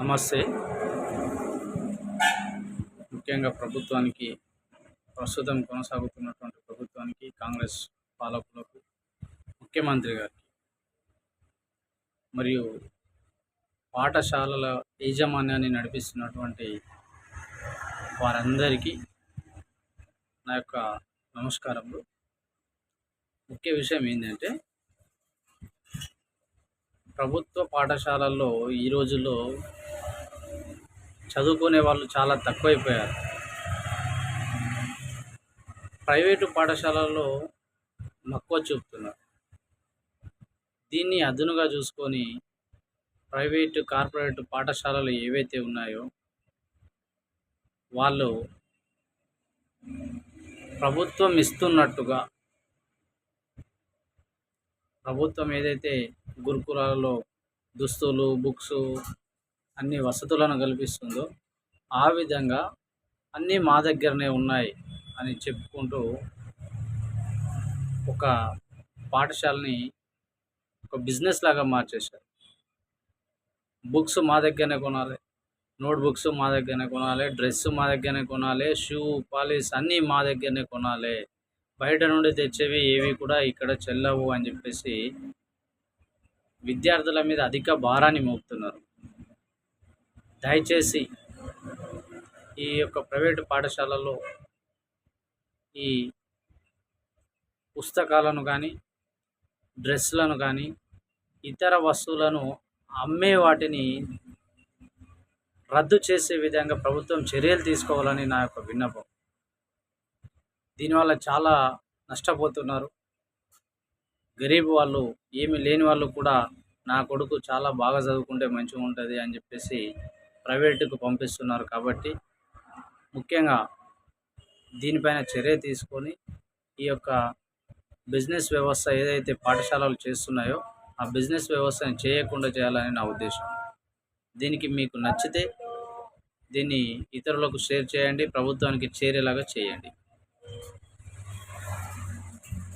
నమస్తే. ముఖ్యంగా ప్రస్తుతం కొనసాగుతున్నటువంటి ప్రభుత్వానికి, కాంగ్రెస్ పాలకులకు, ముఖ్యమంత్రి గారికి మరియు పాఠశాలల యాజమాన్యాన్ని నడిపిస్తున్నటువంటి వారందరికీ నా యొక్క నమస్కారములు. ముఖ్య విషయం ఏంటంటే, ప్రభుత్వ పాఠశాలల్లో ఈ రోజుల్లో చదువుకునే వాళ్ళు చాలా తక్కువైపోయారు. ప్రైవేటు పాఠశాలల్లో మక్కువ చూపుతున్నారు. దీన్ని అదునుగా చూసుకొని కార్పొరేట్ పాఠశాలలు ఏవైతే ఉన్నాయో వాళ్ళు ప్రభుత్వం ఇస్తున్నట్టుగా, ప్రభుత్వం ఏదైతే గురుకులాలలో దుస్తులు, బుక్స్ అన్ని వసతులను కల్పిస్తుందో ఆ విధంగా అన్నీ మా దగ్గరనే ఉన్నాయి అని చెప్పుకుంటూ ఒక పాఠశాలని ఒక బిజినెస్ లాగా మార్చేశారు. బుక్స్ మా దగ్గరనే కొనాలి, నోట్ బుక్స్ మా దగ్గరనే కొనాలి, డ్రెస్ మా దగ్గరనే కొనాలి, షూ పాలిష్ అన్నీ మా దగ్గరనే కొనాలి, బయట నుండి తెచ్చేవి ఏవి కూడా ఇక్కడ చెల్లవు అని చెప్పేసి విద్యార్థుల మీద అధిక భారాన్ని మోపుతున్నారు. దయచేసి ఈ యొక్క ప్రైవేటు పాఠశాలలో ఈ పుస్తకాలను కానీ, డ్రెస్సులను కానీ, ఇతర వస్తువులను అమ్మే వాటిని రద్దు చేసే విధంగా ప్రభుత్వం చర్యలు తీసుకోవాలని నా యొక్క విన్నపం. దీనివల్ల చాలా నష్టపోతున్నారు. గరీబ్ వాళ్ళు, ఏమీ లేని వాళ్ళు కూడా నా కొడుకు చాలా బాగా చదువుకుంటే మంచిగా ఉంటుంది అని చెప్పేసి ప్రైవేటుకు పంపిస్తున్నారు. కాబట్టి ముఖ్యంగా దీనిపైన చర్య తీసుకొని ఈ యొక్క బిజినెస్ వ్యవస్థ ఏదైతే పాఠశాలలు చేస్తున్నాయో ఆ బిజినెస్ వ్యవస్థను చేయకుండా చేయాలని నా ఉద్దేశం. దీనికి మీకు నచ్చితే దీన్ని ఇతరులకు షేర్ చేయండి, ప్రభుత్వానికి చేరేలాగా చేయండి.